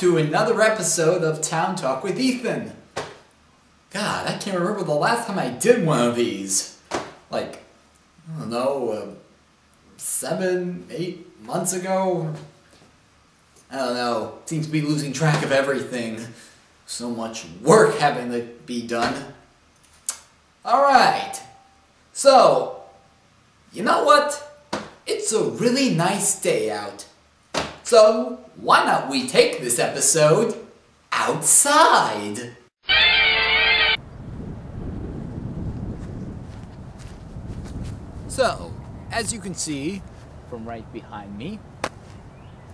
to another episode of Town Talk with Ethan. God, I can't remember the last time I did one of these. Like, I don't know, 7, 8 months ago? I don't know. Seems to be losing track of everything. So much work having to be done. Alright. So, you know what? It's a really nice day out. So, why not we take this episode outside? So, as you can see from right behind me,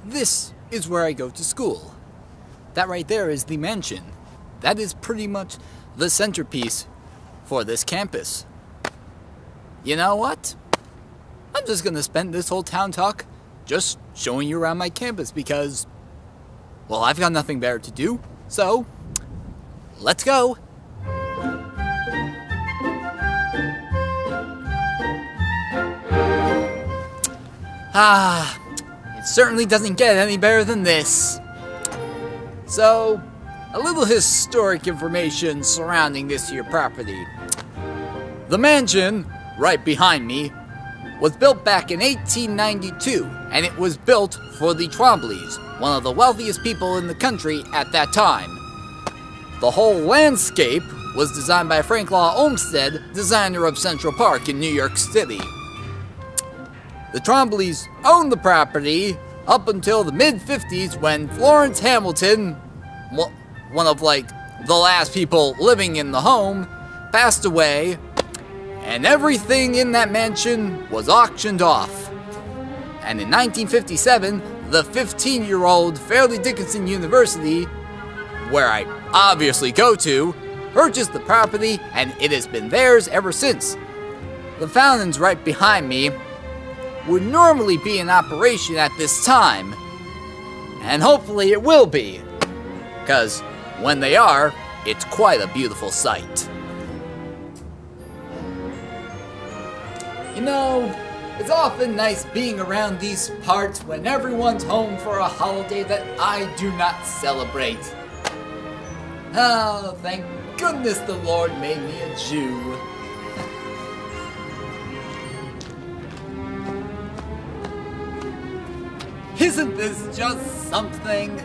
this is where I go to school. That right there is the mansion. That is pretty much the centerpiece for this campus. You know what? I'm just gonna spend this whole town talk just showing you around my campus because, well, I've got nothing better to do, so let's go. It certainly doesn't get any better than this. So, a little historic information surrounding this here property. The mansion, right behind me, was built back in 1892, and it was built for the Trombleys, one of the wealthiest people in the country at that time. The whole landscape was designed by Frank Law Olmsted, designer of Central Park in New York City. The Trombleys owned the property up until the mid-50s when Florence Hamilton, one of the last people living in the home, passed away, and everything in that mansion was auctioned off. And in 1957, the 15-year-old Fairleigh Dickinson University, where I obviously go to, purchased the property, and it has been theirs ever since. The fountains right behind me would normally be in operation at this time, and hopefully it will be, because when they are, it's quite a beautiful sight. You know, it's often nice being around these parts when everyone's home for a holiday that I do not celebrate. Oh, thank goodness the Lord made me a Jew. Isn't this just something?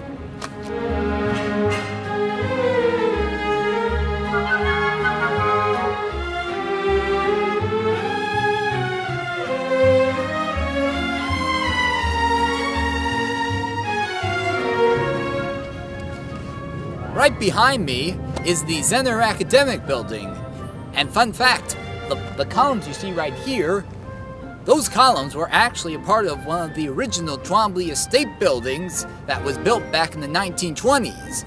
Right behind me is the Zenner Academic Building. And fun fact, the columns you see right here, those columns were actually a part of one of the original Trombley Estate buildings that was built back in the 1920s.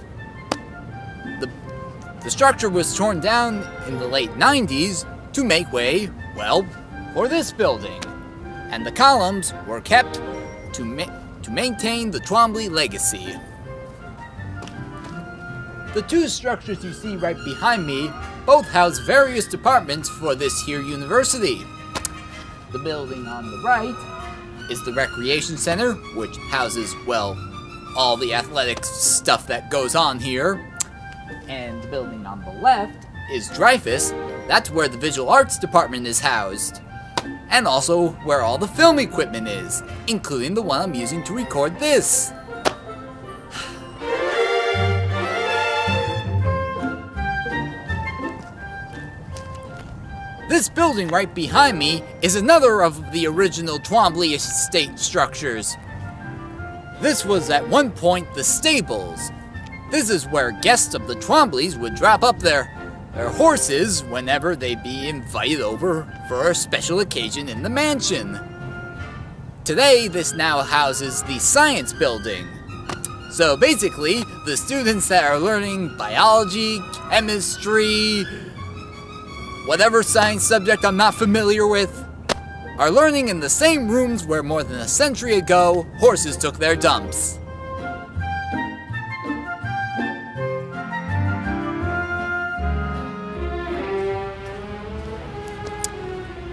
The structure was torn down in the late 90s to make way, well, for this building. And the columns were kept to maintain the Trombley legacy. The two structures you see right behind me both house various departments for this here university. The building on the right is the Recreation Center, which houses, well, all the athletic stuff that goes on here. And the building on the left is Dreyfus. That's where the Visual Arts Department is housed. And also where all the film equipment is, including the one I'm using to record this. This building right behind me is another of the original Trombley Estate structures. This was at one point the stables. This is where guests of the Trombleys would drop up their horses whenever they'd be invited over for a special occasion in the mansion. Today, this now houses the Science Building. So basically, the students that are learning biology, chemistry, whatever science subject I'm not familiar with, are learning in the same rooms where more than a century ago, horses took their dumps.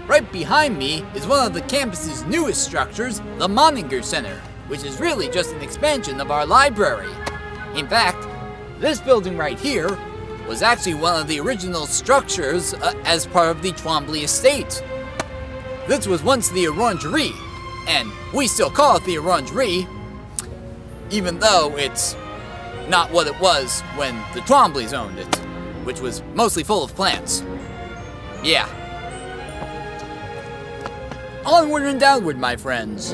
Right behind me is one of the campus's newest structures, the Moninger Center, which is really just an expansion of our library. In fact, this building right here was actually one of the original structures as part of the Twombly estate. This was once the Orangerie, and we still call it the Orangerie, even though it's not what it was when the Twomblys owned it, which was mostly full of plants. Yeah. Onward and downward, my friends.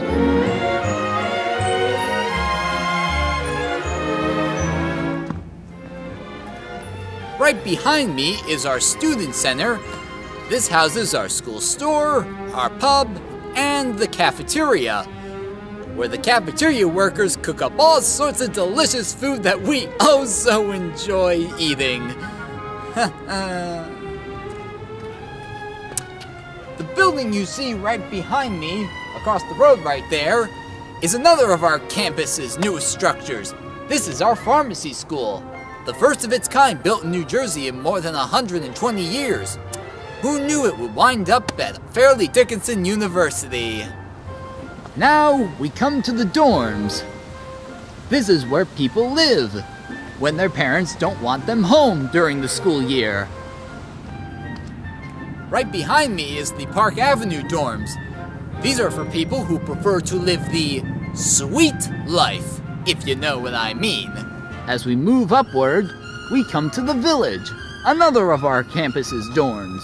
Right behind me is our student center. This houses our school store, our pub, and the cafeteria, where the cafeteria workers cook up all sorts of delicious food that we oh so enjoy eating. The building you see right behind me, across the road right there, is another of our campus's newest structures. This is our pharmacy school, the first of its kind built in New Jersey in more than 120 years. Who knew it would wind up at Fairleigh Dickinson University? Now we come to the dorms. This is where people live when their parents don't want them home during the school year. Right behind me is the Park Avenue dorms. These are for people who prefer to live the sweet life, if you know what I mean. As we move upward, we come to the Village, another of our campus's dorms.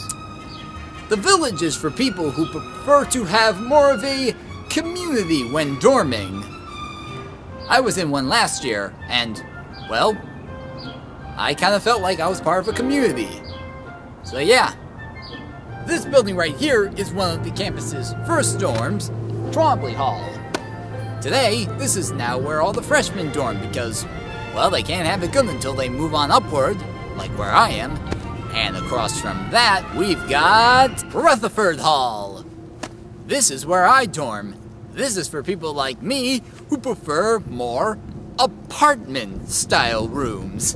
The Village is for people who prefer to have more of a community when dorming. I was in one last year, and, well, I kind of felt like I was part of a community. So yeah, this building right here is one of the campus's first dorms, Twombly Hall. Today, this is now where all the freshmen dorm because, well, they can't have it good until they move on upward, like where I am. And across from that, we've got Rutherford Hall. This is where I dorm. This is for people like me who prefer more apartment-style rooms.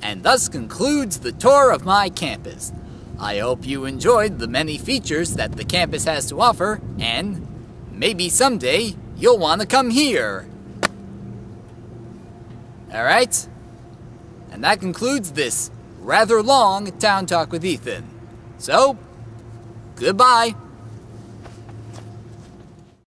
And thus concludes the tour of my campus. I hope you enjoyed the many features that the campus has to offer, and maybe someday you'll want to come here. Alright? And that concludes this rather long Town Talk with Ethan. So, goodbye.